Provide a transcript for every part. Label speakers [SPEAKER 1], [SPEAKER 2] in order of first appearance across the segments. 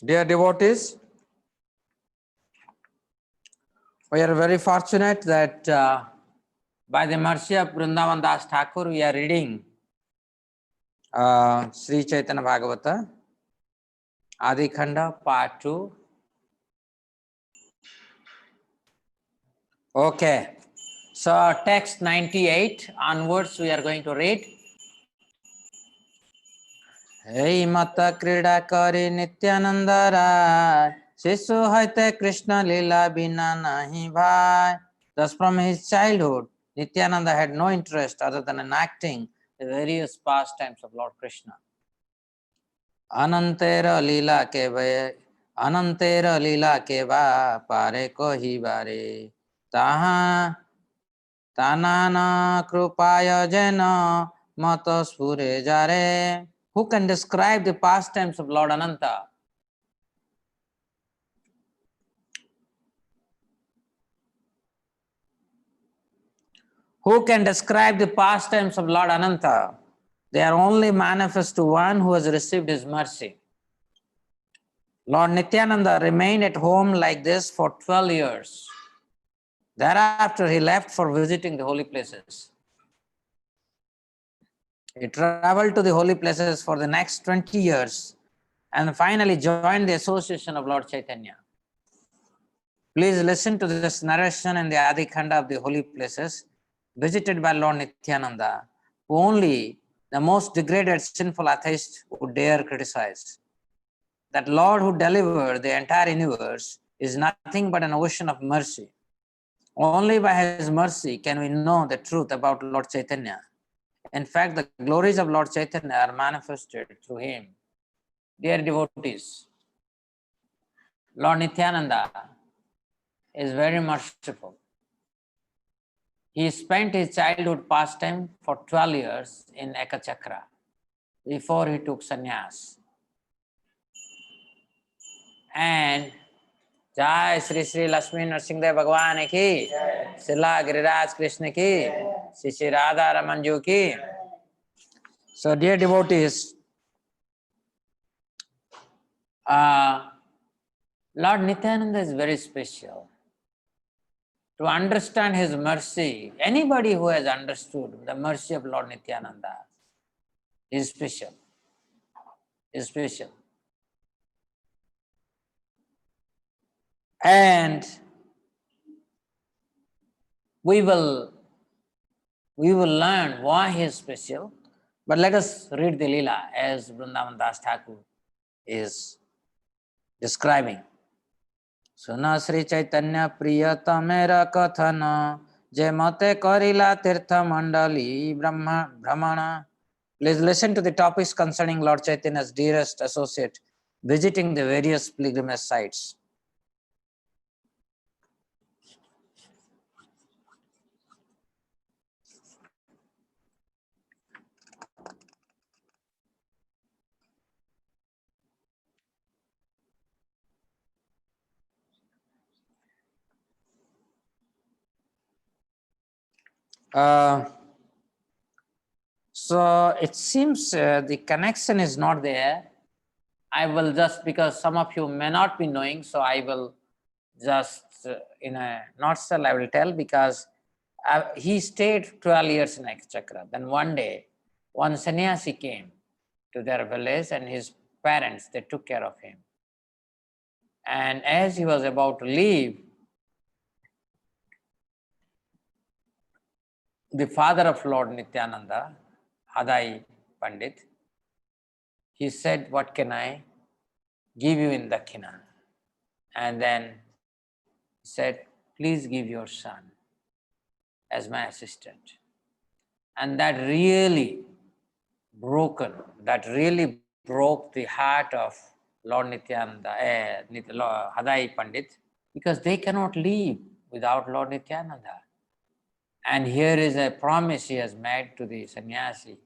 [SPEAKER 1] Dear devotees, we are very fortunate that by the mercy of Vrindavan Das Thakur, we are reading Sri Caitanya Bhagavata, Adi-khanda, part 2. Okay, so text 98 onwards we are going to read. Hey mata krida kari Nityananda Rai, Shisu haite Krishna Lila bina nahi bhai. Thus from his childhood, Nityananda had no interest other than enacting the various pastimes of Lord Krishna. Anantera lila ke ba pare ko hi bare. Taha tanana krupaya jena mata spure jare. Who can describe the pastimes of Lord Ananta? Who can describe the pastimes of Lord Ananta? They are only manifest to one who has received his mercy. Lord Nityananda remained at home like this for 12 years. Thereafter, he left for visiting the holy places. He traveled to the holy places for the next 20 years and finally joined the association of Lord Chaitanya. Please listen to this narration in the Adi-khanda of the holy places visited by Lord Nityananda, who only the most degraded sinful atheist would dare criticize. That Lord who delivered the entire universe is nothing but an ocean of mercy. Only by his mercy can we know the truth about Lord Chaitanya. In fact, the glories of Lord Chaitanya are manifested through him. Dear devotees, Lord Nityananda is very merciful. He spent his childhood pastime for 12 years in Ekachakra before he took sannyas. And Jai Shri Shri Lakshmi Narasimha Bhagwan ki, Srila Giriraj Krishna ki, Shri Shri Radha Ramanju ki. So dear devotees, Lord Nityananda is very special. To understand his mercy, anybody who has understood the mercy of Lord Nityananda is special. Is special. And we will learn why he is special. But let us read the Lila as Vrindavan Das Thakur is describing. Suna Shri Chaitanya Priyatamera Kathana Je Mate Karila Tirtha Mandali Brahmana. Please listen to the topics concerning Lord Chaitanya's dearest associate visiting the various pilgrimage sites. So it seems the connection is not there. I will just, because some of you may not be knowing, so I will just in a nutshell I will tell, because he stayed 12 years in Ekachakra. Then one day, one sannyasi came to their village and his parents, they took care of him. And as he was about to leave, the father of Lord Nityananda, Hadai Pandit, he said, what can I give you in Dakshina? And then he said, please give your son as my assistant. And that really broke the heart of Lord Nityananda, Hadai Pandit, because they cannot live without Lord Nityananda. And here is a promise he has made to the sannyasi.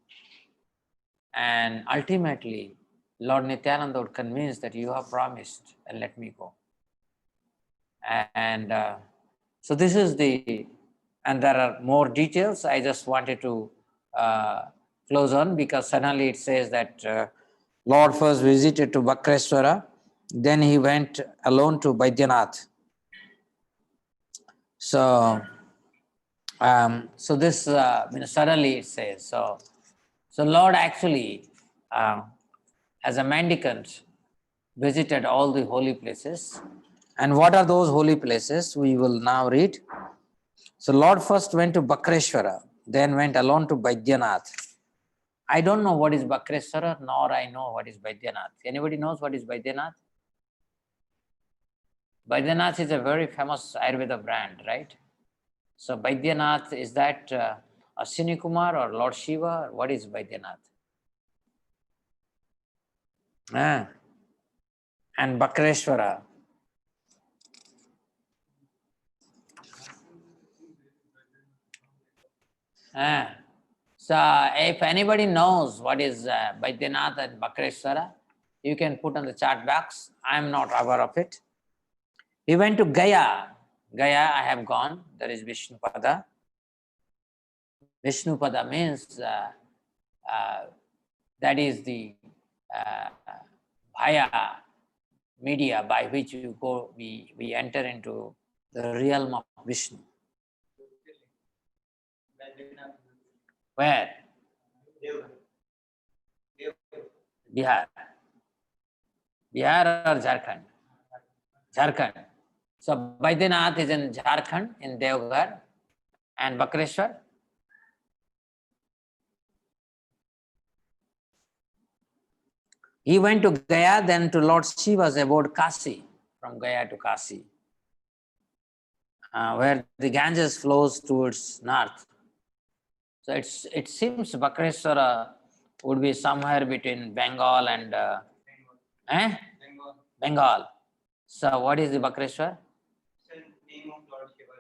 [SPEAKER 1] And ultimately, Lord Nityananda would convince that you have promised and let me go. And so this is and there are more details. I just wanted to close on, because suddenly it says that Lord first visited to Bakreshwara Then he went alone to Baidyanath. So, this suddenly it says, so Lord actually, as a mendicant, visited all the holy places. And what are those holy places? We will now read. So Lord first went to Bakreshwara, then went alone to Baidyanath. I don't know what is Bakreshwara, nor I know what is Baidyanath. Anybody knows what is Baidyanath? Baidyanath is a very famous Ayurveda brand, right? So Baidyanath, is that Ashwini Kumar or Lord Shiva? Or what is Baidyanath? And Bakreshwara. So if anybody knows what is Baidyanath and Bakreshwara, you can put on the chat box. I am not aware of it. He went to Gaya. Gaya, I have gone. There is Vishnupada. Vishnupada means that is the via media by which you go, we enter into the realm of Vishnu. Where? Bihar. Bihar or Jharkhand? Jharkhand. So Baidyanath is in Jharkhand, in Devghar, and Bakreshwar. He went to Gaya, then to Lord Shiva's abode Kasi, from Gaya to Kasi, where the Ganges flows towards north. So it seems Bakreshwara would be somewhere between Bengal and Bengal. So what is the Bakreshwar? Name of Lord Shiva,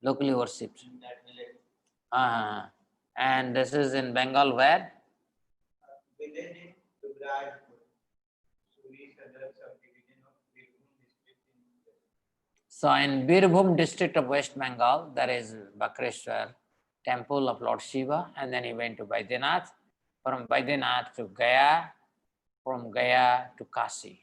[SPEAKER 1] locally worshipped. And this is in Bengal where? So in Birbhum district of West Bengal, there is Bakreshwar temple of Lord Shiva, and then he went to Baidyanath, from Baidyanath to Gaya, from Gaya to Kasi.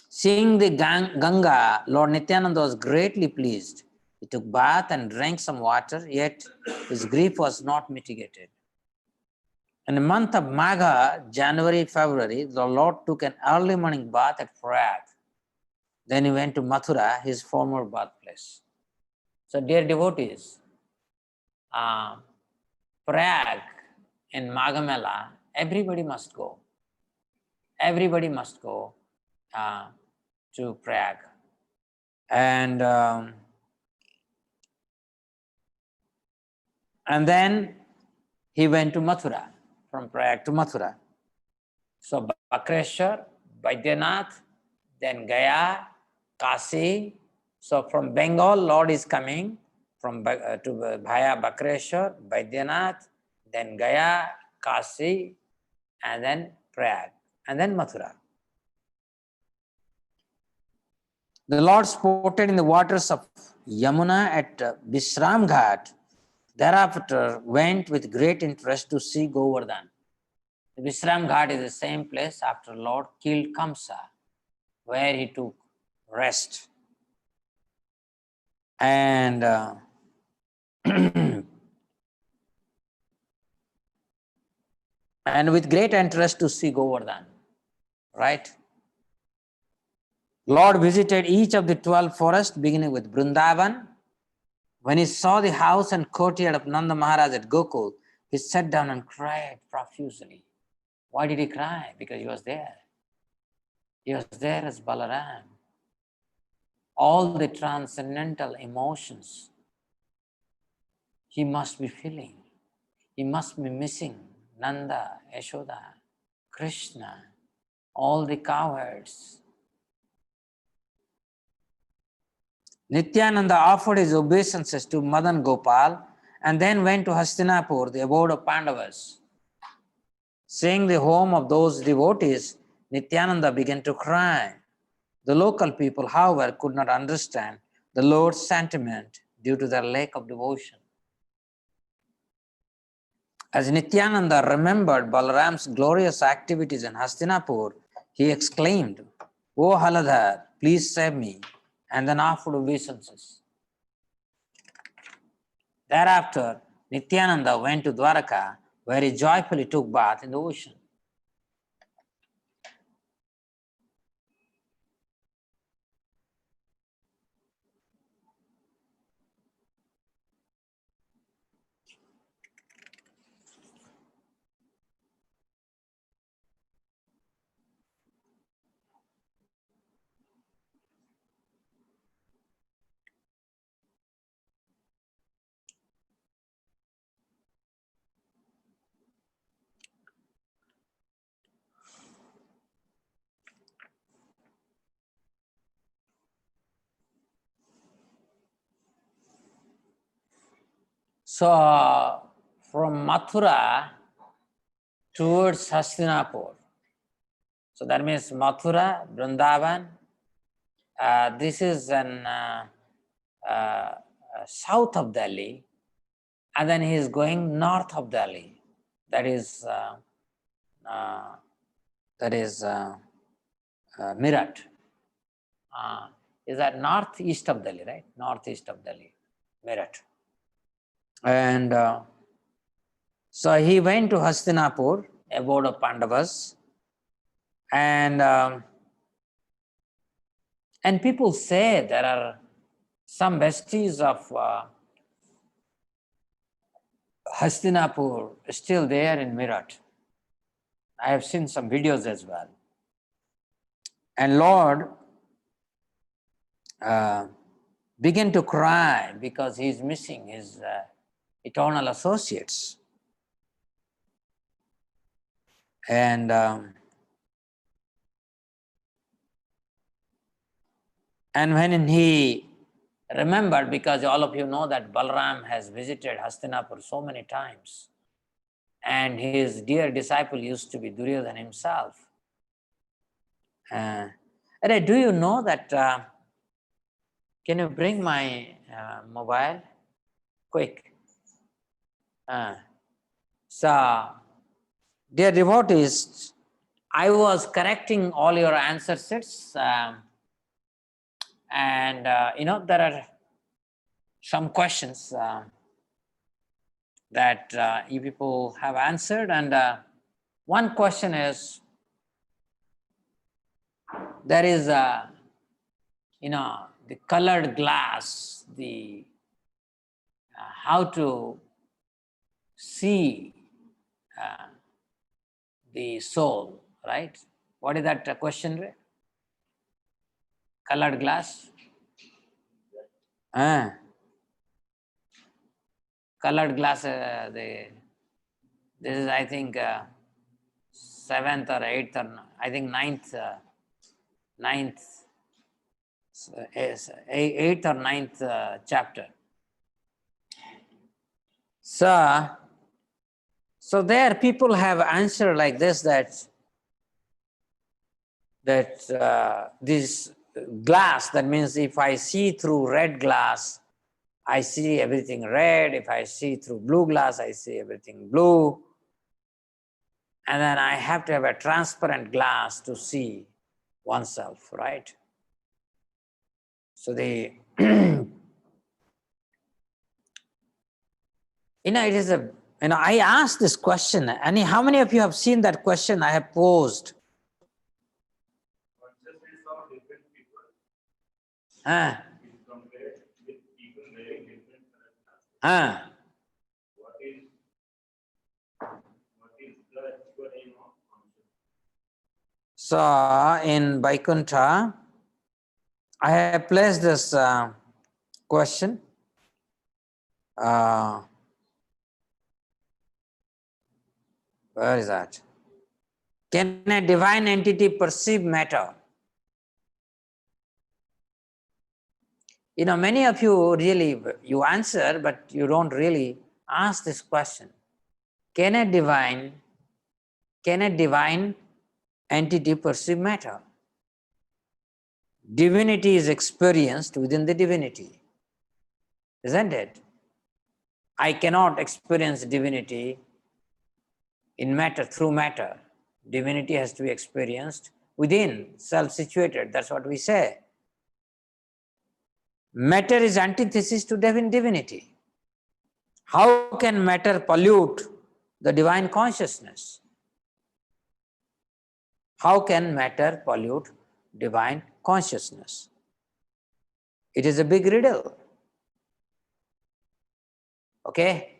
[SPEAKER 1] Seeing the Ganga, Lord Nityananda was greatly pleased. He took bath and drank some water, yet his grief was not mitigated. In the month of Magha, January, February, the Lord took an early morning bath at Prayag. Then he went to Mathura, his former birthplace. So dear devotees, Prayag in Magha Mela, everybody must go. Everybody must go to Prayag. And then he went to Mathura, from Prayag to Mathura. So Bakreshwar, Baidyanath, then Gaya, Kasi. So from Bengal, Lord is coming from to via Bakreshwar, Baidyanath, then Gaya, Kasi, and then Prayag, and then Mathura. The Lord sported in the waters of Yamuna at Vishrama-ghata. Thereafter went with great interest to see Govardhan. The Vishrama-ghata is the same place after Lord killed Kamsa, where he took rest. And and with great interest to see Govardhan, right? Lord visited each of the 12 forests, beginning with Vrindavan. When he saw the house and courtyard of Nanda Maharaj at Gokul, he sat down and cried profusely. Why did he cry? Because he was there. He was there as Balaram. All the transcendental emotions he must be feeling. He must be missing Nanda, Yashoda, Krishna, all the cowherds. Nityananda offered his obeisances to Madan Gopal and then went to Hastinapur, the abode of Pandavas. Seeing the home of those devotees, Nityananda began to cry. The local people, however, could not understand the Lord's sentiment due to their lack of devotion. As Nityananda remembered Balaram's glorious activities in Hastinapur, he exclaimed, "O Haladhar, please save me," and then offered obeisances. Thereafter, Nityananda went to Dwaraka, where he joyfully took bath in the ocean. So, from Mathura towards Hastinapur, so that means Mathura, Vrindavan, this is an south of Delhi, and then he is going north of Delhi. That is Meerut. Is that northeast of Delhi, right? Northeast of Delhi, Meerut. And so he went to Hastinapur, abode of Pandavas, and people say there are some vestiges of Hastinapur still there in Meerut. I have seen some videos as well. And Lord began to cry because he is missing his eternal associates. And when he remembered, because all of you know that Balaram has visited Hastinapur so many times, and his dear disciple used to be Duryodhana himself. Do you know that, can you bring my mobile? Quick. So, dear devotees, I was correcting all your answer sets, and there are some questions that you people have answered, and one question is, there is the colored glass, the how to see the soul, right? What is that question, Ray? Colored glass? Colored glass, this is, I think, 7th or 8th, or I think 9th, 8th or 9th chapter. So there people have answered like this, that this glass, that means if I see through red glass, I see everything red. If I see through blue glass, I see everything blue. And then I have to have a transparent glass to see oneself, right? So the it is a, I asked this question, and how many of you have seen that question I have posed? So in Vaikuntha, I have placed this question. Where is that? Can a divine entity perceive matter? Many of you really, you answer, but you don't really ask this question. Can a divine entity perceive matter? Divinity is experienced within the divinity, isn't it? I cannot experience divinity in matter, through matter. Divinity has to be experienced within, self-situated. That's what we say. Matter is antithesis to divinity. How can matter pollute the divine consciousness? How can matter pollute divine consciousness? It is a big riddle. Okay?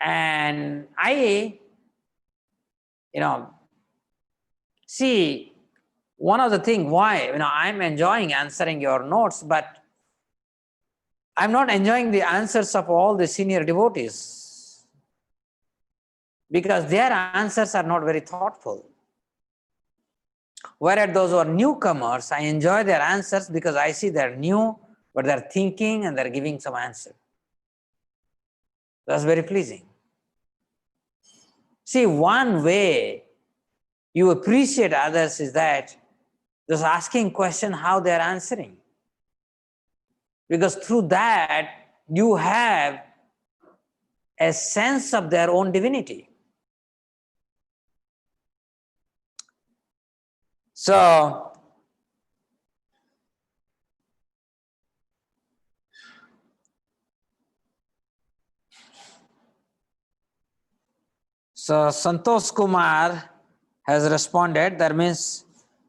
[SPEAKER 1] And I, see, one of the things why, I'm enjoying answering your notes, but I'm not enjoying the answers of all the senior devotees because their answers are not very thoughtful. Whereas those who are newcomers, I enjoy their answers because I see they're new, but they're thinking and they're giving some answer. That's very pleasing. See, one way you appreciate others is that just asking question how they're answering. Because through that, you have a sense of their own divinity. So, Santosh Kumar has responded. That means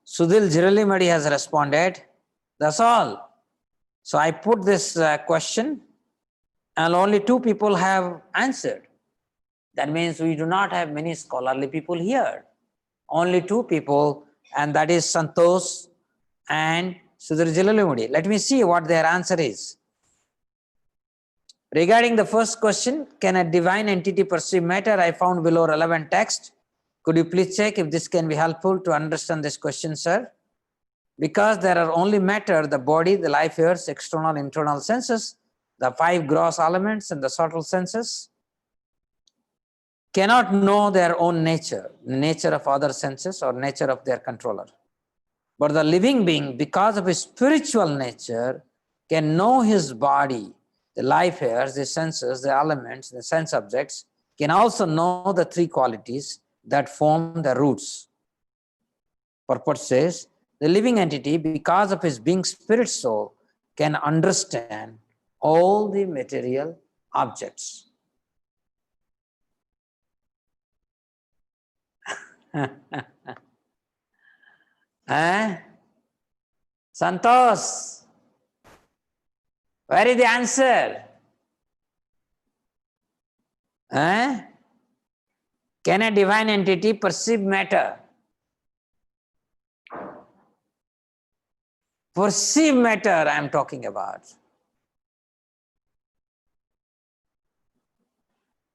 [SPEAKER 1] Sudhil Jiralimadi has responded. That's all. So I put this question and only 2 people have answered. That means we do not have many scholarly people here. Only 2 people, and that is Santosh and Sudhil Jiralimadi. Let me see what their answer is. Regarding the first question, can a divine entity perceive matter? I found below relevant text. Could you please check if this can be helpful to understand this question, sir? Because there are only matter, the body, the life airs, external, internal senses, the 5 gross elements and the subtle senses cannot know their own nature, nature of other senses or nature of their controller. But the living being, because of his spiritual nature, can know his body, the life airs, the senses, the elements, the sense objects, can also know the 3 qualities that form the roots. Purport says, the living entity, because of his being spirit soul, can understand all the material objects. Santosh, where is the answer? Can a divine entity perceive matter? Perceive matter I am talking about.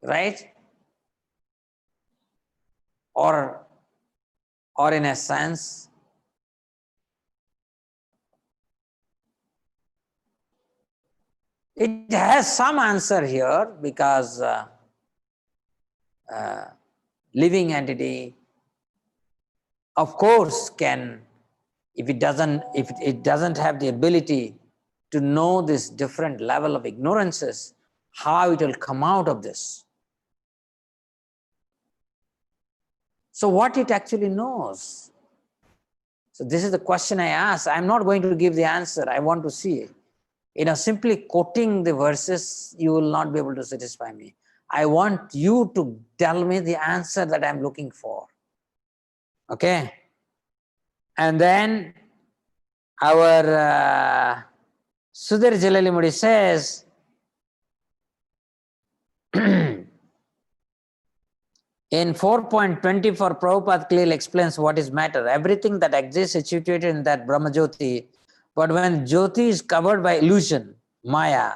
[SPEAKER 1] Right? Or in a sense, it has some answer here because living entity, of course, can, if it doesn't have the ability to know this different level of ignorances, how it will come out of this. So what it actually knows? So this is the question I ask. I'm not going to give the answer. I want to see. Simply quoting the verses, you will not be able to satisfy me. I want you to tell me the answer that I'm looking for. Okay? And then our Sudhir Jalalimudi says, in 4.24, Prabhupada clearly explains what is matter. Everything that exists is situated in that Brahma Jyoti, but when Jyoti is covered by illusion, Maya,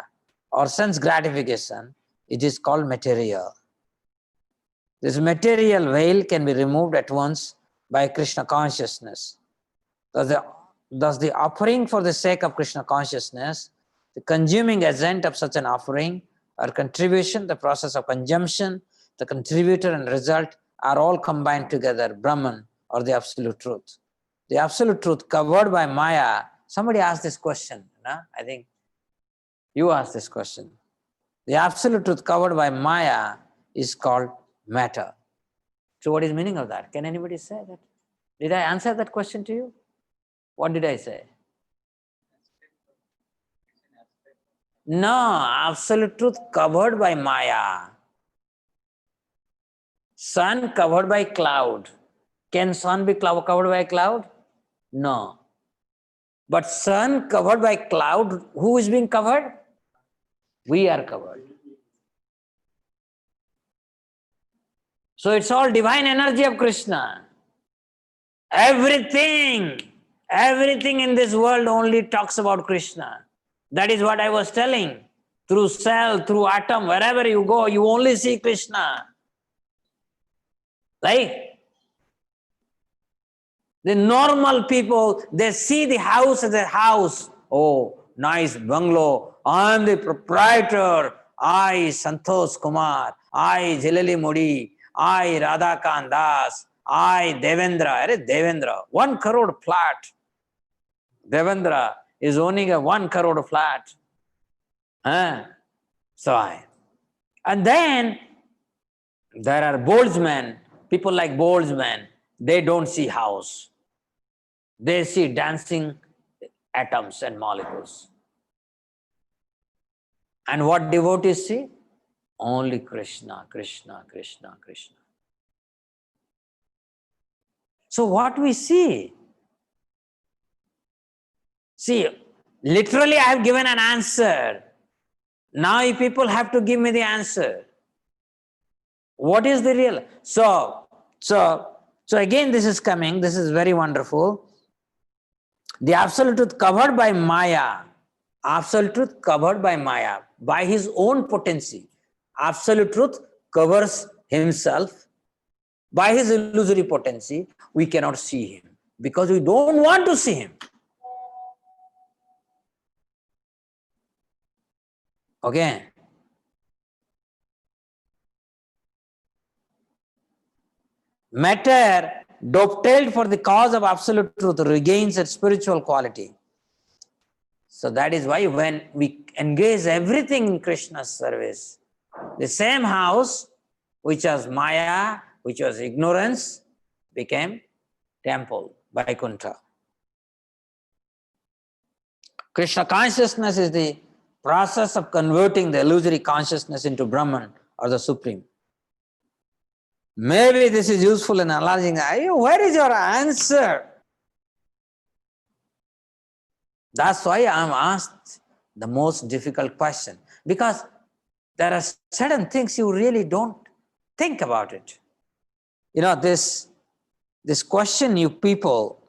[SPEAKER 1] or sense gratification, it is called material. This material veil can be removed at once by Krishna consciousness. Thus the offering for the sake of Krishna consciousness, the consuming agent of such an offering or contribution, the process of consumption, the contributor and result are all combined together, Brahman or the absolute truth. The absolute truth covered by Maya. Somebody asked this question, I think you asked this question. The absolute truth covered by Maya is called matter. So what is the meaning of that? Can anybody say that? Did I answer that question to you? What did I say? No, absolute truth covered by Maya. Sun covered by cloud. Can sun be covered by cloud? No. But sun covered by cloud, who is being covered? We are covered. So it's all divine energy of Krishna. Everything in this world only talks about Krishna. That is what I was telling. Through cell, through atom, wherever you go, you only see Krishna. Right? The normal people, they see the house as a house. Oh, nice bungalow. I am the proprietor. I, Santosh Kumar. I, Jalali Modi. I, Radha Das. I, Devendra. Devendra, 1 crore flat. Devendra is owning a 1 crore flat. So and then there are boldsmen, people like boldsmen, they don't see house. They see dancing atoms and molecules. And what devotees see? Only Krishna, Krishna, Krishna, Krishna. So what we see? See, literally I have given an answer. Now you people have to give me the answer. What is the real? So again this is coming, this is very wonderful. The absolute truth covered by Maya, absolute truth covered by Maya, by his own potency. Absolute truth covers himself by his illusory potency. We cannot see him because we don't want to see him. Okay. Matter dovetailed for the cause of absolute truth regains its spiritual quality. So that is why when we engage everything in Krishna's service, the same house which was Maya, which was ignorance, became temple, Vaikuntha. Krishna consciousness is the process of converting the illusory consciousness into Brahman or the Supreme. Maybe this is useful in analyzing. Where is your answer? That's why I am asked the most difficult question. Because there are certain things you really don't think about it. You know, this question you people,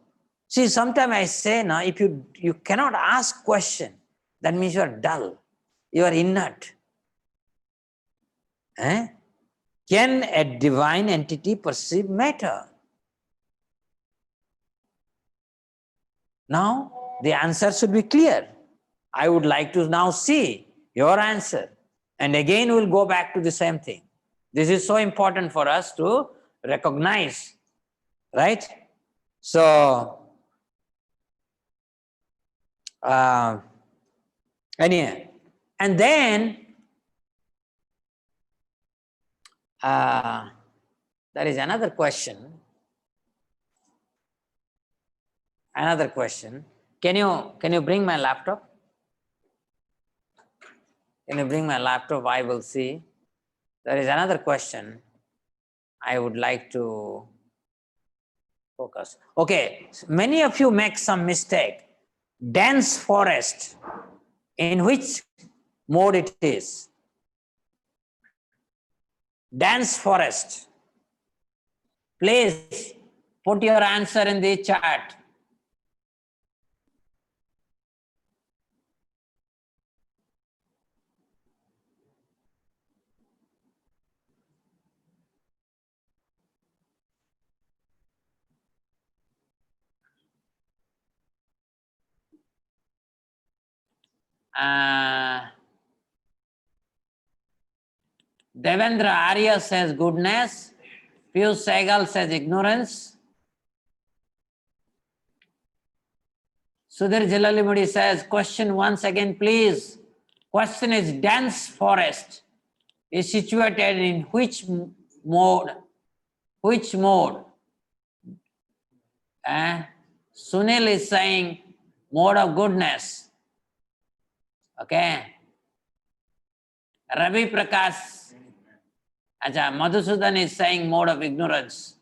[SPEAKER 1] see, sometimes I say, now, if you cannot ask question, that means you are dull, you are inert. Can a divine entity perceive matter? Now, the answer should be clear. I would like to now see your answer. And again, we'll go back to the same thing. This is so important for us to recognize, right? So, anyway, and then there is another question. Another question. Can you bring my laptop? Can you bring my laptop? I will see. There is another question I would like to focus. Okay, many of you make some mistake. Dense forest, in which mode it is? Dense forest. Please put your answer in the chat. Devendra Arya says goodness. Piyush Sehgal says ignorance. Sudhir Jalalimudi says, question once again, please. Question is, dense forest is situated in which mode? Which mode? Sunil is saying mode of goodness. Okay. Ravi Prakash, Madhusudan is saying mode of ignorance.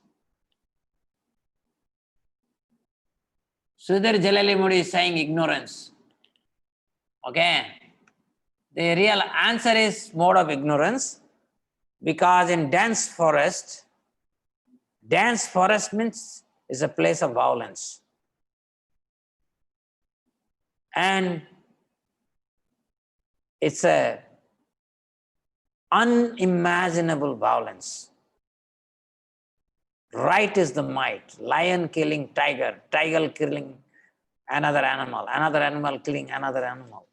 [SPEAKER 1] Sudhir Jalalimudi is saying ignorance. Okay. The real answer is mode of ignorance, because in dense forest means is a place of violence. And it's a unimaginable violence. Right is the might. Lion killing tiger, tiger killing another animal killing another animal.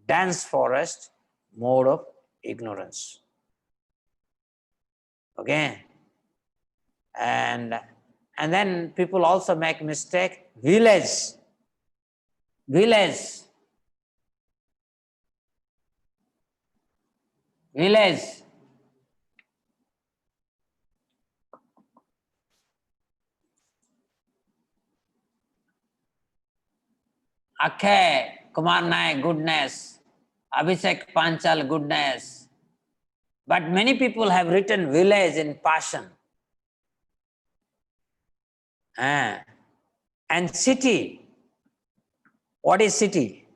[SPEAKER 1] Dense forest, mode of ignorance. Okay. And then people also make mistake. Village. Akshay Kumar Naik, goodness. Abhishek Panchal, goodness. But many people have written village in passion. And city. What is city?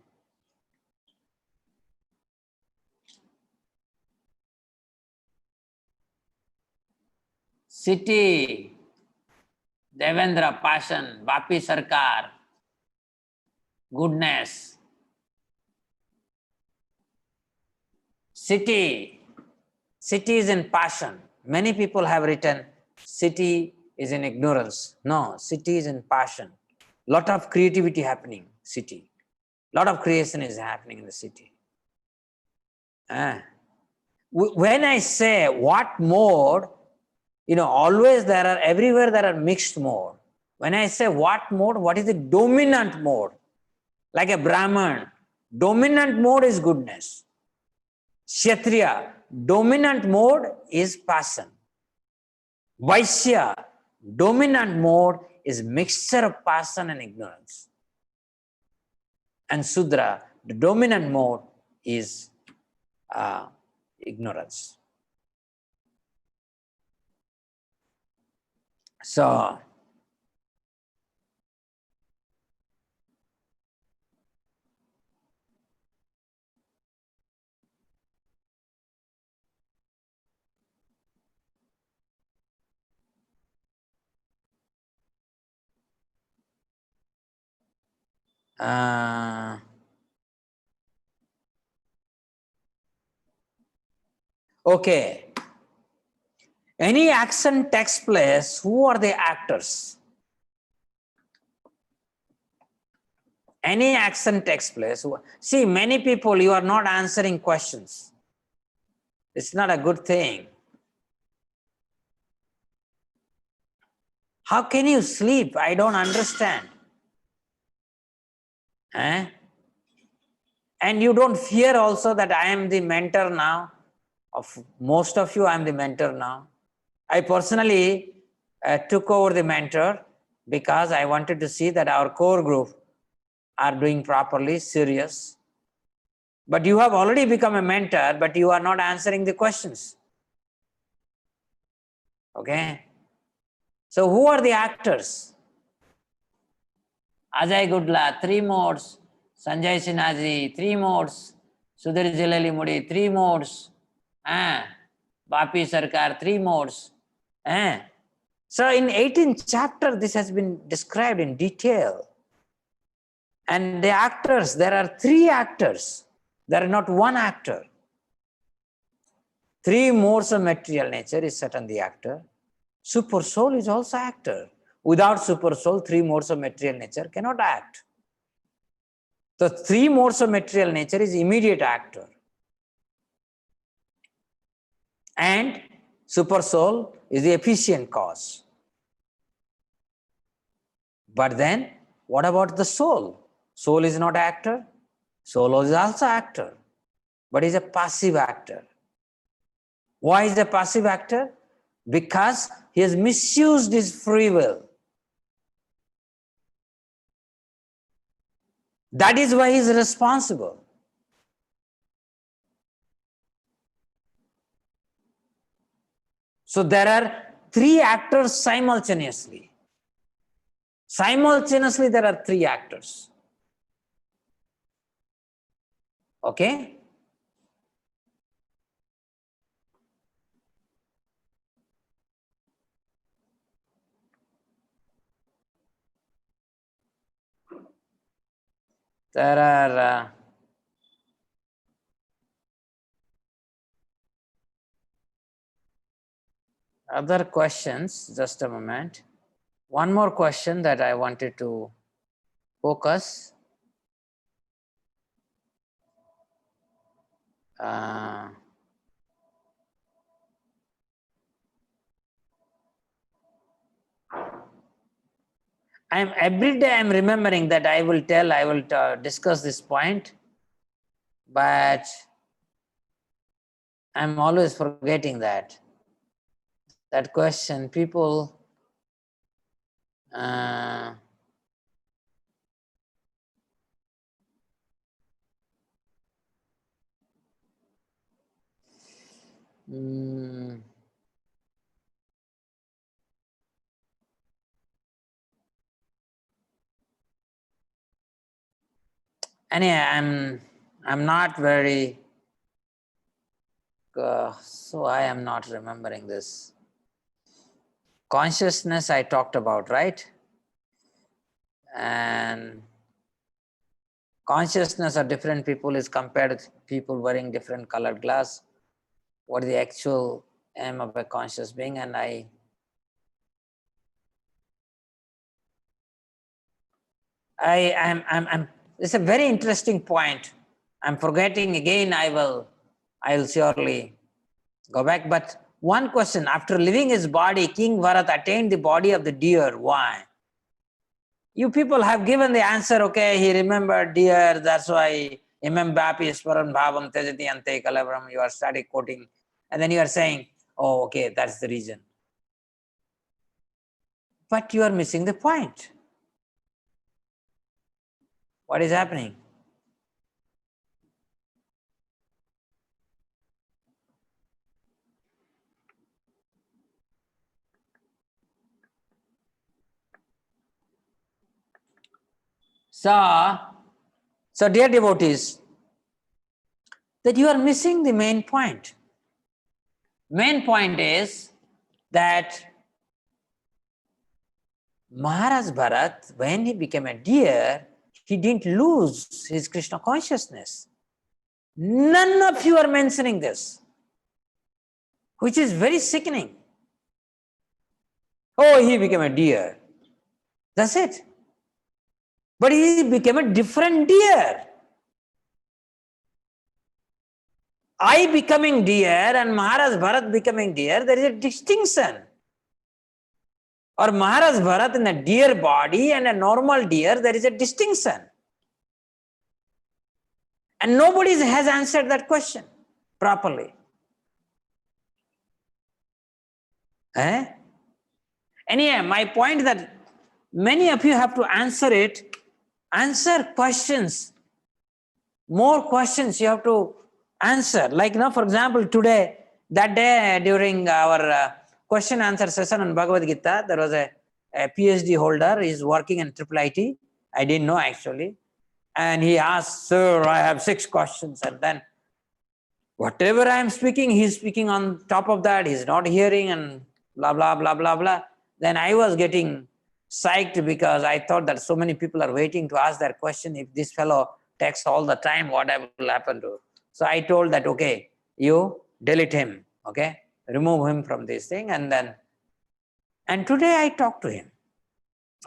[SPEAKER 1] City. Devendra, passion. Bapi Sarkar, goodness. City is in passion. Many people have written city is in ignorance. No, city is in passion. Lot of creativity happening, city. Lot of creation is happening in the city. When I say what mode, always everywhere there are mixed mode. When I say what mode, what is the dominant mode? Like a Brahman, dominant mode is goodness. Kshatriya, dominant mode is passion. Vaishya, dominant mode is mixture of passion and ignorance. And Sudra, the dominant mode is ignorance. So, okay. Any action takes place, who are the actors? Any action takes place. See, many people, you are not answering questions. It's not a good thing. How can you sleep? I don't understand. And you don't fear also that I am the mentor now. Of most of you, I am the mentor now. I personally took over the mentor because I wanted to see that our core group are doing properly, serious. But you have already become a mentor, but you are not answering the questions. Okay? So who are the actors? Ajay Gudla, 3 modes. Sanjay Sinhaji, 3 modes. Sudhir Jalalimudi, 3 modes. Bapi Sarkar, 3 modes. So in 18th chapter, this has been described in detail. And the actors, there are 3 actors. There are not 1 actor. 3 modes of material nature is certain the actor. Supersoul is also actor. Without Supersoul, 3 modes of material nature cannot act. So 3 modes of material nature is immediate actor. And Supersoul is the efficient cause. But then, what about the soul? Soul is not actor. Soul is also actor. But is a passive actor. Why is a passive actor? because he has misused his free will. That is why he is responsible. So there are three actors simultaneously. Simultaneously, there are three actors. Okay? There are other questions. Just a moment. One more question that I wanted to focus. Every day I'm remembering that I will discuss this point, but I'm always forgetting that question. People anyway, I'm not very so I am not remembering this. Consciousness I talked about, right? And consciousness of different people is compared to people wearing different colored glass. What is the actual aim of a conscious being? And it's a very interesting point. I'm forgetting again. I'll surely go back. But one question: after leaving his body, King Bharat attained the body of the deer. Why? You people have given the answer. Okay, he remembered deer. That's why imam bapi swaran bhavam tejati ante kalabram. You are starting quoting, and then you are saying, "Oh, okay, that's the reason." But you are missing the point. What is happening? So dear devotees, that you are missing the main point. Main point is that Maharaj Bharat, when he became a deer, he didn't lose his Krishna consciousness. None of you are mentioning this, which is very sickening. Oh, he became a deer. That's it. But he became a different deer. I becoming deer and Maharaj Bharat becoming deer, there is a distinction. Or Maharaj Bharat in a deer body and a normal deer, there is a distinction. And nobody has answered that question properly. Anyway, my point that many of you have to answer questions. More questions you have to answer. Like, for example, that day during our question answer session on Bhagavad Gita, there was a PhD holder, he's working in IIIT. I didn't know actually. And he asked, "Sir, I have 6 questions." And then whatever I am speaking, he's speaking on top of that. He's not hearing and blah, blah, blah, blah, blah. Then I was getting psyched because I thought that so many people are waiting to ask that question. If this fellow takes all the time, what will happen to? So I told that, okay, you delete him, okay? Remove him from this thing. And today I talked to him.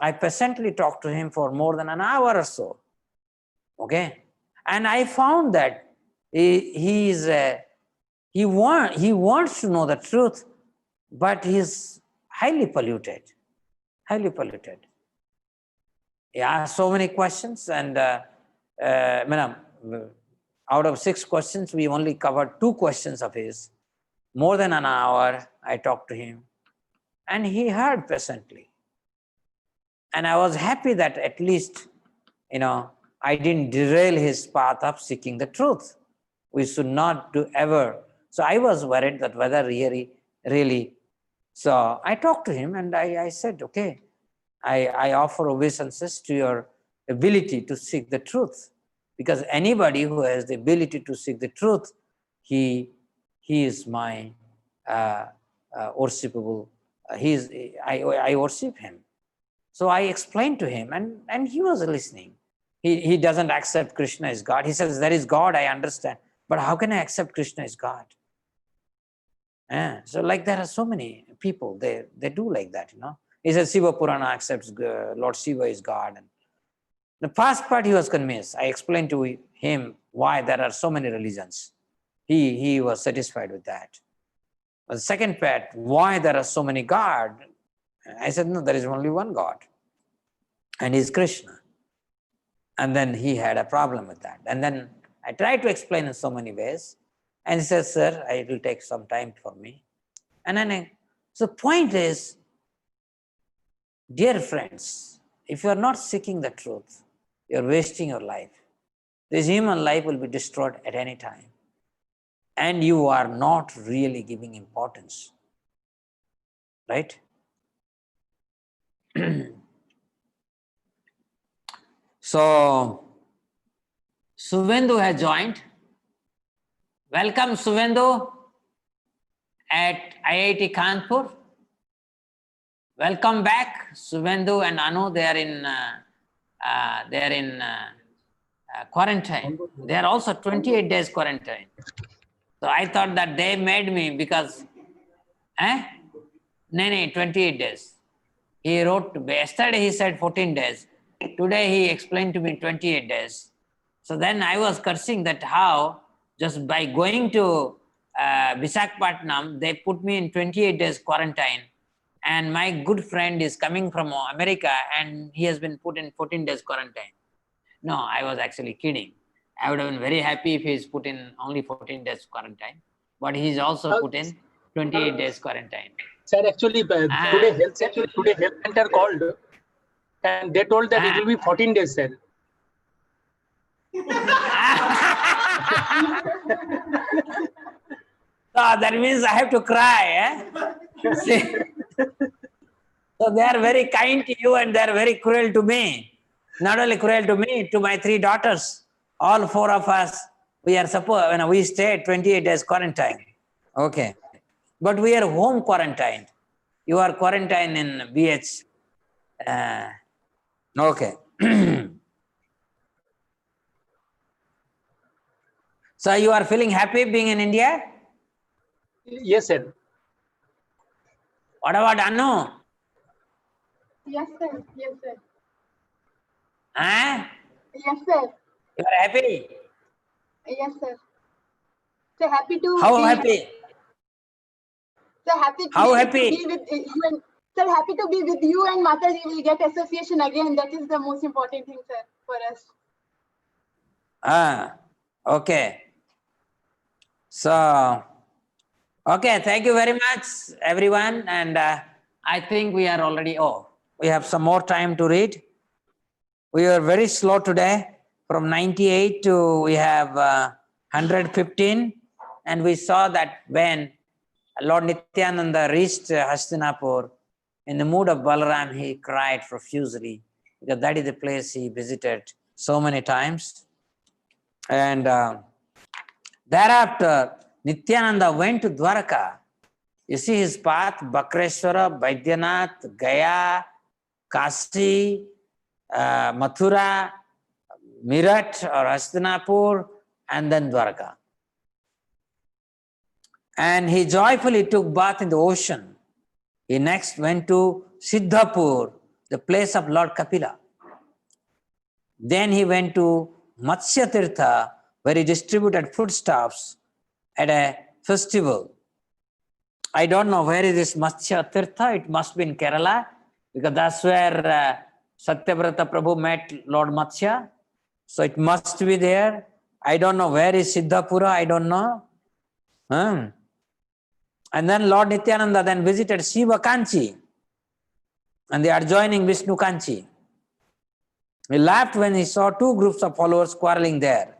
[SPEAKER 1] I patiently talked to him for more than an hour or so, okay? And I found that he wants to know the truth, but he's highly polluted. Highly polluted. Yeah, so many questions, and out of 6 questions, we only covered 2 questions of his. More than an hour, I talked to him, and he heard patiently. And I was happy that at least, I didn't derail his path of seeking the truth. We should not do ever. So I was worried that whether really. So I talked to him and I said, okay, I offer obeisances to your ability to seek the truth. Because anybody who has the ability to seek the truth, he is my worshipable. I worship him. So I explained to him, and he was listening. He doesn't accept Krishna as God. He says, there is God, I understand. But how can I accept Krishna as God? So like there are so many people, they do like that, He says Shiva Purana accepts Lord Shiva is God. And the first part he was convinced. I explained to him why there are so many religions. He was satisfied with that. But the second part, why there are so many gods? I said, no, there is only one God. And he's Krishna. And then he had a problem with that. And then I tried to explain in so many ways. And he says, sir, it will take some time for me. And then, so the point is, dear friends, if you are not seeking the truth, you are wasting your life. This human life will be destroyed at any time. And you are not really giving importance. Right? So, Suvendu has joined. Welcome, Suvendu, at IIT Kanpur. Welcome back, Suvendu and Anu. They are in quarantine. They are also 28 days quarantine. So I thought that they made me because, no, 28 days. He wrote, yesterday he said 14 days. Today he explained to me 28 days. So then I was cursing that how just by going to Visakhapatnam, they put me in 28 days quarantine. And my good friend is coming from America and he has been put in 14 days quarantine. No, I was actually kidding. I would have been very happy if he's put in only 14 days quarantine. But he's also put in 28 days quarantine.
[SPEAKER 2] Sir, actually, today health center called and they told that it will be 14 days, sir.
[SPEAKER 1] So that means I have to cry. See? So they are very kind to you and they are very cruel to me. Not only cruel to me, to my 3 daughters. All 4 of us, we stayed 28 days quarantine. Okay. But we are home quarantined. You are quarantined in BH. Okay. So you are feeling happy being in India?
[SPEAKER 2] Yes, sir.
[SPEAKER 1] What about Anu?
[SPEAKER 3] Yes, sir. Yes, sir.
[SPEAKER 1] Yes,
[SPEAKER 3] sir.
[SPEAKER 1] You are happy?
[SPEAKER 3] Yes, sir. So happy to.
[SPEAKER 1] How happy?
[SPEAKER 3] So happy.
[SPEAKER 1] How happy?
[SPEAKER 3] To be with you and sir. Happy to be with you and Mataji. Will get association again. That is the most important thing, sir, for us.
[SPEAKER 1] Okay. So, okay, thank you very much, everyone. And I think we are already, we have some more time to read. We are very slow today. From 98 to we have 115. And we saw that when Lord Nityananda reached Hastinapur, in the mood of Balaram, he cried profusely because that is the place he visited so many times. And thereafter, Nityananda went to Dwarka. You see his path, Bakreshwara, Baidyanath, Gaya, Kasi, Mathura, Meerut or Hastinapur, and then Dwarka. And he joyfully took bath in the ocean. He next went to Siddhapur, the place of Lord Kapila. Then he went to Adi-khanda, where he distributed foodstuffs at a festival. I don't know where is this Adi-khanda. It must be in Kerala, because that's where Satyavrata Prabhu met Lord Matsya. So it must be there. I don't know where is Siddhapura, I don't know. And then Lord Nityananda then visited Shiva Kanchi and the adjoining Vishnu Kanchi. He laughed when he saw two groups of followers quarreling there.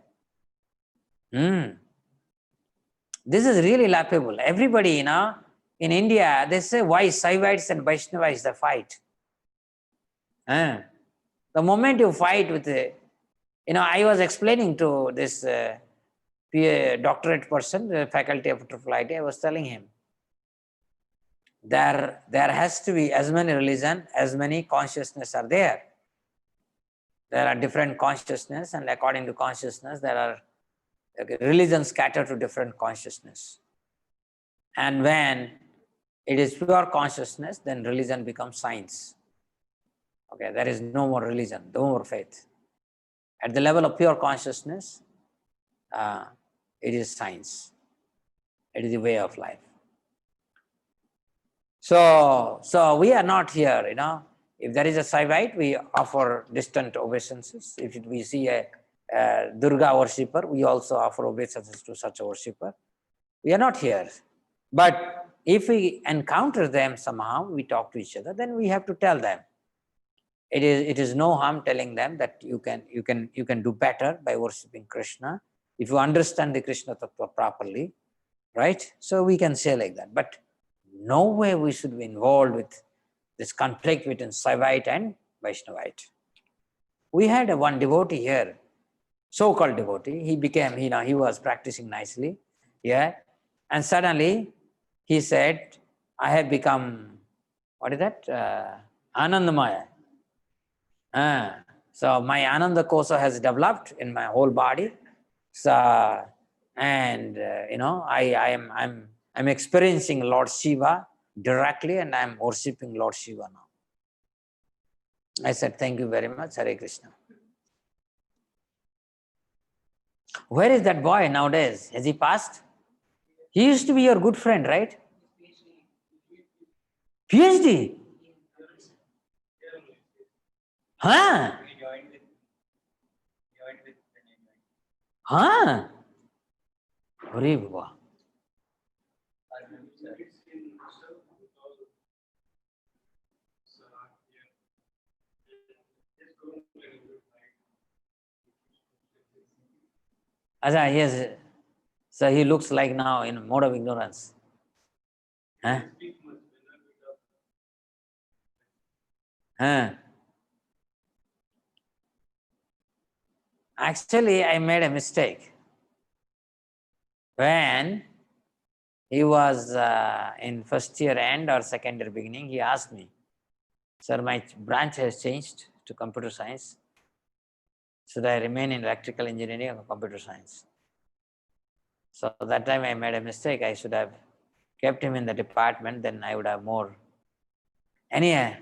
[SPEAKER 1] This is really laughable. Everybody, in India, they say, why Saivites and Vaishnavites, they fight. The moment you fight with, I was explaining to this doctorate person, the faculty of Triple I was telling him, there has to be as many religions, as many consciousness are there. There are different consciousness, and according to consciousness, there are religions scattered to different consciousness. And when it is pure consciousness, then religion becomes science. Okay, there is no more religion, no more faith. At the level of pure consciousness, it is science. It is the way of life. So we are not here, If there is a Saivite, we offer distant obeisances. If we see a Durga worshipper, we also offer obeisances to such a worshipper. We are not here. But if we encounter them somehow, we talk to each other, then we have to tell them. It is no harm telling them that you can do better by worshipping Krishna if you understand the Krishna Tattva properly, right? So we can say like that. But no way we should be involved with this conflict between Saivite and Vaishnavite. We had one devotee here, so-called devotee. He became, he was practicing nicely, and suddenly he said, I have become, what is that? Anandamaya. So my Ananda Kosa has developed in my whole body. So, and I'm experiencing Lord Shiva directly, and I'm worshipping Lord Shiva now. I said, thank you very much, Hare Krishna. Where is that boy nowadays? Has he passed? He used to be your good friend, right? PhD? Huh? Huh? Hare Baba. Yes. So he looks like now in mode of ignorance. Huh? Huh? Actually, I made a mistake. When he was in first year end or second year beginning, he asked me, sir, my branch has changed to computer science. Should I remain in electrical engineering or computer science? So that time I made a mistake. I should have kept him in the department, then I would have more. Anyhow,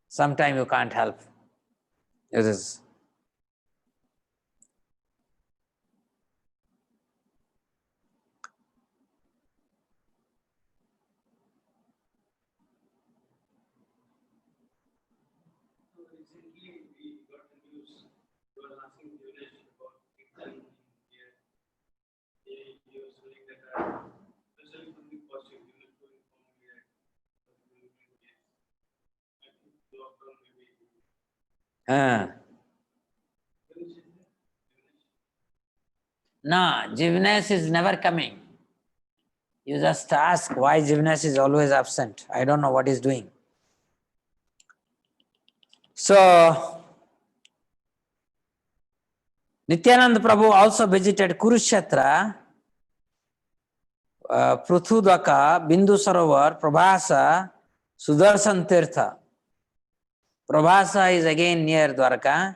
[SPEAKER 1] sometime you can't help. It is. No, Jivnes is never coming. You just ask why Jivnes is always absent. I don't know what he's doing. So, Nityananda Prabhu also visited Kurukshetra, Prithudaka, Bindu Sarovar, Prabhasa, Sudarshan-tirtha. Prabhasa is again near Dwarka.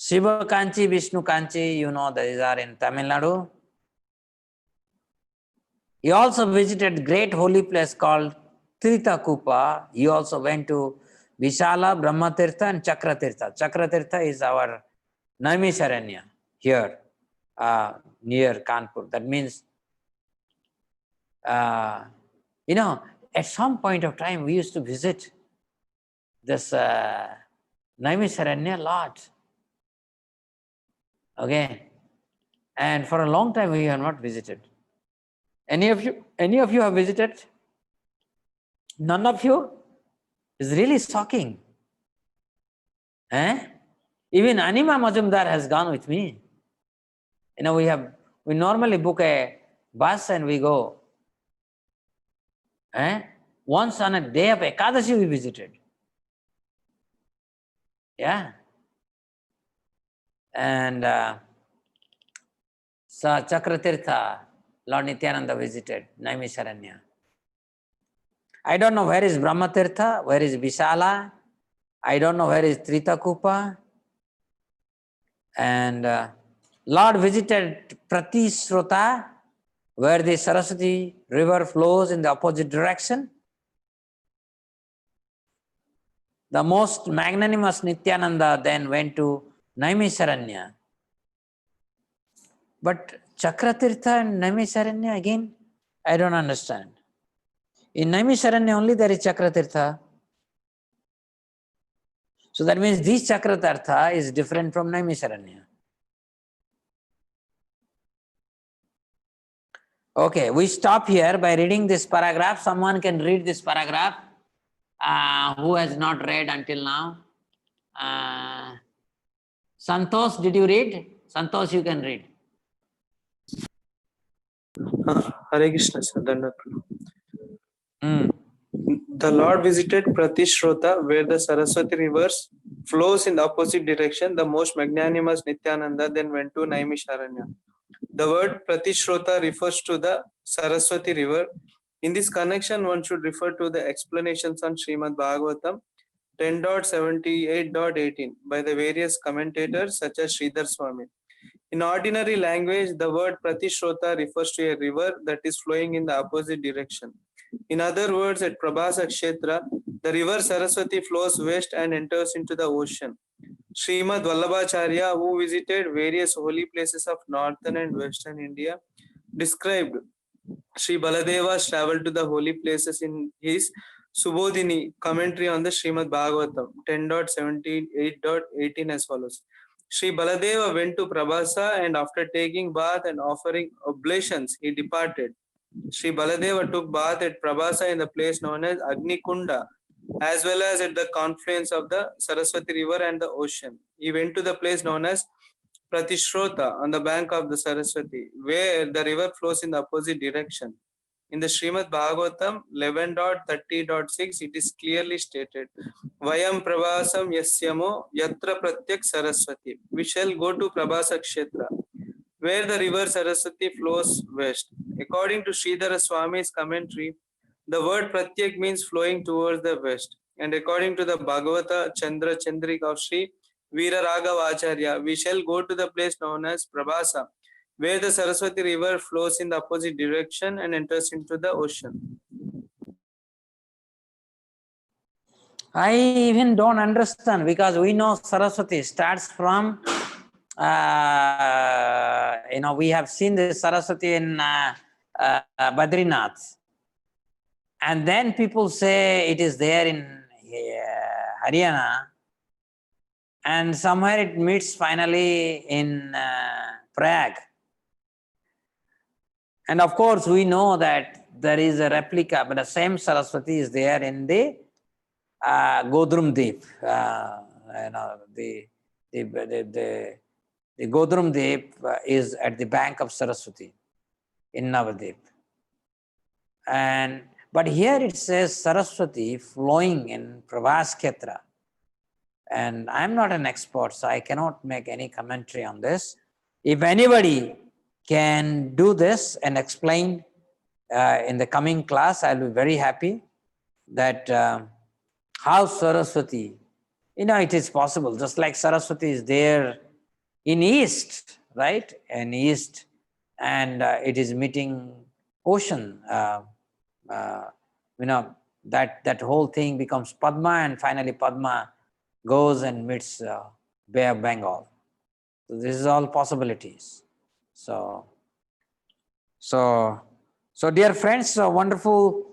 [SPEAKER 1] Shiva Kanchi, Vishnu Kanchi, these are in Tamil Nadu. He also visited great holy place called Tirtha Kupa. He also went to Vishala, Brahma-tirtha and Chakra-tirtha. Chakra-tirtha is our Naimisharanya here, near Kanpur. That means, at some point of time we used to visit this Naimisharanya a lot. Okay. And for a long time we have not visited. Any of you have visited? None of you? It's really shocking. Even Anima Majumdar has gone with me. We normally book a bus and we go. Once on a day of Ekadashi we visited. Yeah. And Chakra-tirtha, Lord Nityananda visited Naimisharanya. I don't know where is Brahma-tirtha, where is Vishala. I don't know where is Tritakupa. And Lord visited Pratishrota, where the Saraswati river flows in the opposite direction. The most magnanimous Nityananda then went to Naimisharanya. But Chakra-tirtha and Naimisharanya again, I don't understand. In Naimisharanya only there is Chakra-tirtha. So that means this Chakra-tirtha is different from Naimisharanya. Okay, we stop here by reading this paragraph. Someone can read this paragraph who has not read until now. Santosh, did you read? Santosh, you can read.
[SPEAKER 4] Hare Krishna, sir. The Lord visited Pratishrota, where the Saraswati river flows in the opposite direction. The most magnanimous Nityananda then went to Naimisharanya. The word Pratishrota refers to the Saraswati river. In this connection, one should refer to the explanations on Shrimad Bhagavatam 10.78.18 by the various commentators such as Sridhar Swami. In ordinary language, the word Pratishrota refers to a river that is flowing in the opposite direction. In other words, at Kurma-kshetra, the river Saraswati flows west and enters into the ocean. Srimad Vallabhacharya, who visited various holy places of northern and western India, described Sri Baladeva's travel to the holy places in his Subodhini commentary on the Shrimad Bhagavatam 10.78.18 as follows. Sri Baladeva went to Prabhasa and after taking bath and offering oblations, he departed. Sri Baladeva took bath at Prabhasa in the place known as Adi-khanda, as well as at the confluence of the Saraswati river and the ocean. He went to the place known as Pratishrota on the bank of the Saraswati, where the river flows in the opposite direction. In the Shrimad Bhagavatam 11.30.6, it is clearly stated, Vayam Prabhasam Yasyamo Yatra Pratyak Saraswati. We shall go to Kurma-kshetra, where the river Saraswati flows west. According to Sridhara Swami's commentary, the word Pratyak means flowing towards the west. And according to the Bhagavata Chandra Chandrik of Sri Veera Raghava Acharya, we shall go to the place known as Prabhasa, where the Saraswati river flows in the opposite direction and enters into the ocean.
[SPEAKER 1] I even don't understand because we know Saraswati starts from, we have seen the Saraswati in Badrinath. And then people say it is there in Haryana. And somewhere it meets finally in Prayag. And of course, we know that there is a replica, but the same Saraswati is there in the Godrum Deep. The Godrum Deep is at the bank of Saraswati in Navadip. But here it says Saraswati flowing in Kurma-kshetra. And I'm not an expert, so I cannot make any commentary on this. If anybody can do this and explain in the coming class, I'll be very happy that how Saraswati, it is possible, just like Saraswati is there in East, right? In East, and it is meeting ocean. That whole thing becomes Padma, and finally Padma goes and meets Bay of Bengal. So this is all possibilities. So dear friends, a wonderful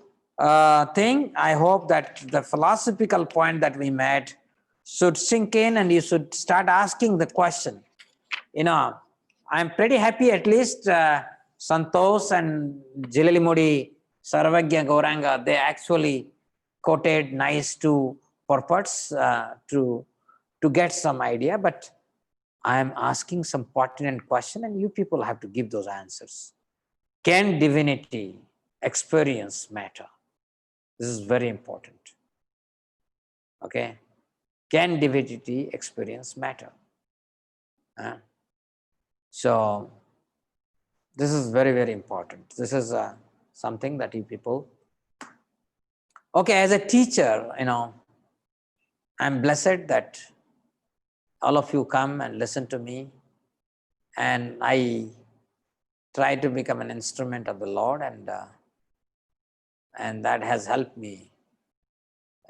[SPEAKER 1] thing. I hope that the philosophical point that we made should sink in and you should start asking the question, I'm pretty happy at least Santosh and Jilalimudi, Sarvagya Gauranga, they actually quoted nice two purports to get some idea, but I am asking some pertinent question and you people have to give those answers. Can divinity experience matter? This is very important. Okay. Can divinity experience matter? So this is very, very important. This is something that you people. Okay, as a teacher, I'm blessed that all of you come and listen to me, and I try to become an instrument of the Lord, and that has helped me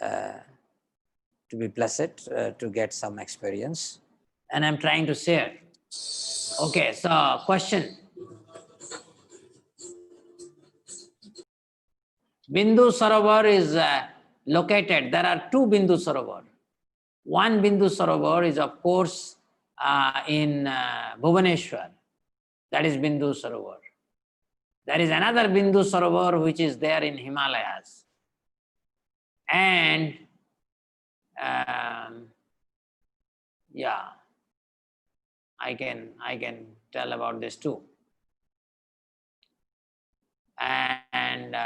[SPEAKER 1] to be blessed, to get some experience, and I'm trying to share. Okay, so question. Bindu Sarovar is located, there are two Bindu Sarovar. One Bindu Sarovar is of course in Bhubaneswar, that is Bindu Sarovar. There is another Bindu Sarovar which is there in Himalayas. And yeah, I can tell about this too. And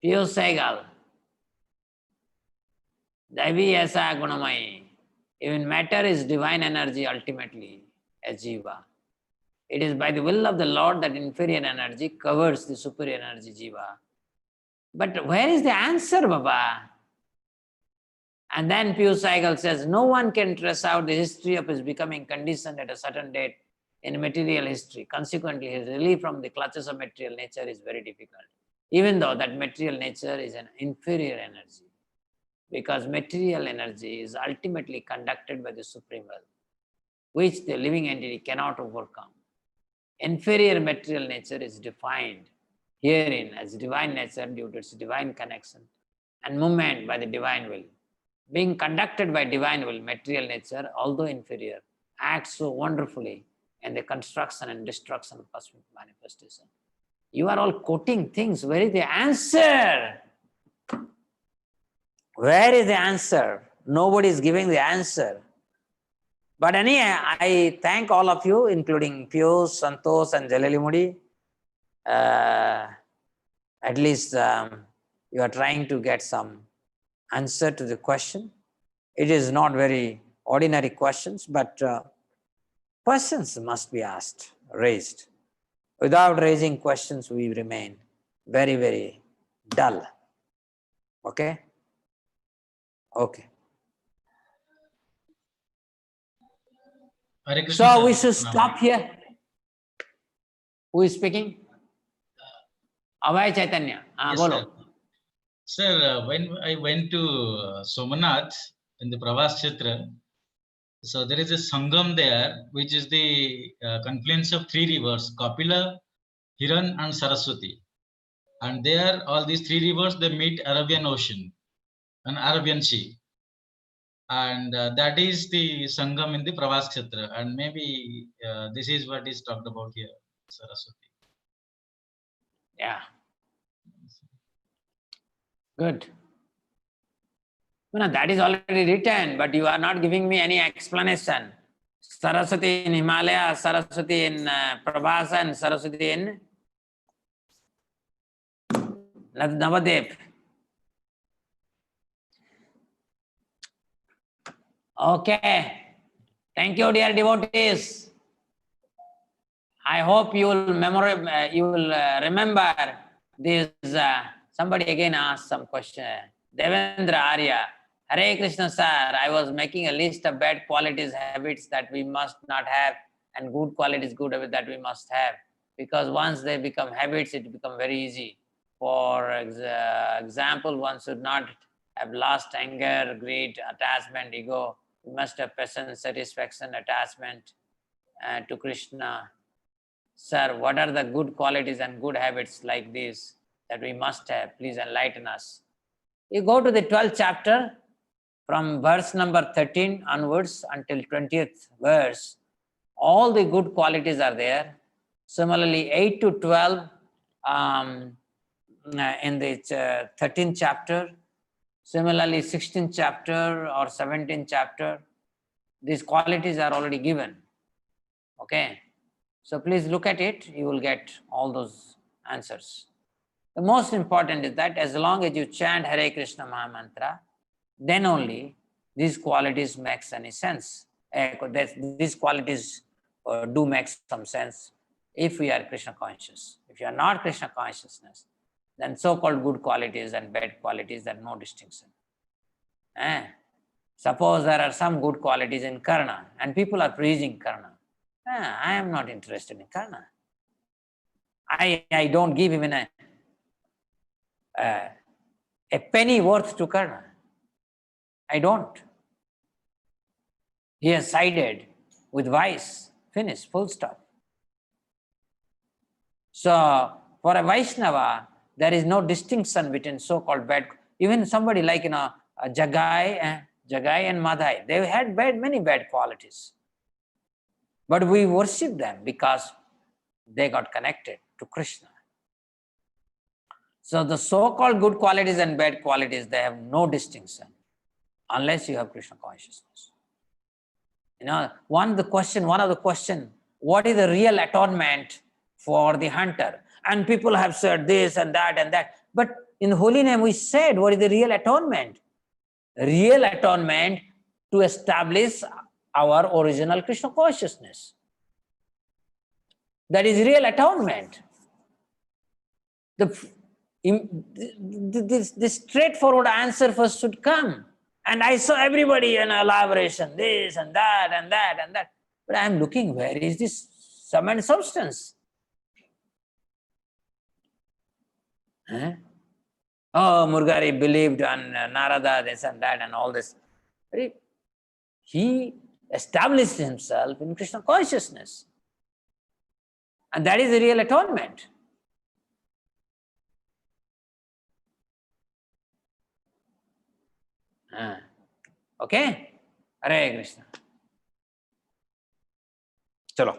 [SPEAKER 1] Piyush Sehgal, Devi Aisa Gunamai, even matter is divine energy ultimately as Jiva. It is by the will of the Lord that inferior energy covers the superior energy Jiva. But where is the answer, Baba? And then Piyush Sehgal says, no one can trace out the history of his becoming conditioned at a certain date in material history. Consequently, his relief from the clutches of material nature is very difficult, even though that material nature is an inferior energy, because material energy is ultimately conducted by the Supreme Will, which the living entity cannot overcome. Inferior material nature is defined herein as divine nature due to its divine connection and movement by the divine will. Being conducted by divine will, material nature, although inferior, acts so wonderfully in the construction and destruction of cosmic manifestation. You are all quoting things. Where is the answer? Where is the answer? Nobody is giving the answer. But anyway, I thank all of you, including Piyush, Santosh, and Jalalimudi. At least you are trying to get some answer to the question. It is not very ordinary questions, but questions must be asked, raised. Without raising questions, we remain very, very dull. Okay? Okay. So we should stop here. Who is speaking? Abhay Chaitanya.
[SPEAKER 5] Yes,
[SPEAKER 1] Bolo.
[SPEAKER 5] Sir, when I went to Somanath in the Prabhas-kshetra, so there is a Sangam there, which is the confluence of three rivers, Kapila, Hiran and Saraswati. And there, all these three rivers, they meet Arabian Ocean and Arabian Sea. And that is the Sangam in the Prabhas-kshetra. And maybe this is what is talked about here, Saraswati.
[SPEAKER 1] Yeah. Good. No, that is already written, but you are not giving me any explanation. Saraswati in Himalaya, Saraswati in Prabhasa, and Saraswati in Navadev. Okay. Thank you, dear devotees. I hope you will remember this. Somebody again asked some question. Devendra Arya. Hare Krishna, sir. I was making a list of bad qualities, habits that we must not have, and good qualities, good habits that we must have. Because once they become habits, it becomes very easy. For example, one should not have lost anger, greed, attachment, ego. We must have patience, satisfaction, attachment to Krishna. Sir, what are the good qualities and good habits like this that we must have? Please enlighten us. You go to the 12th chapter from verse number 13 onwards until 20th verse, all the good qualities are there. Similarly, 8 to 12 in the 13th chapter. Similarly, 16th chapter or 17th chapter, these qualities are already given. Okay, so please look at it, you will get all those answers. The most important is that as long as you chant Hare Krishna Mahamantra, then only these qualities makes any sense. These qualities do make some sense if we are Krishna conscious. If you are not Krishna consciousness, then so-called good qualities and bad qualities, there are no distinction. Suppose there are some good qualities in Karna and people are praising Karna. I am not interested in Karna. I don't give even a penny worth to Karna. I don't. He has sided with vice. Finish, full stop. So, for a Vaishnava, there is no distinction between so-called bad. Even somebody like Jagai and Madhai, they had many bad qualities. But we worship them because they got connected to Krishna. So the so-called good qualities and bad qualities, they have no distinction unless you have Krishna consciousness. One of the question, what is the real atonement for the hunter? And people have said this and that and that. But in the holy name we said, what is the real atonement? Real atonement to establish our original Krishna consciousness. That is real atonement. The straightforward answer first should come. And I saw everybody in elaboration, this and that and that and that. But I am looking, where is this sum and substance? Oh, Murgari believed on Narada, this and that and all this. He established himself in Krishna consciousness. And that is the real atonement. Okay? Hare Krishna. Chalo.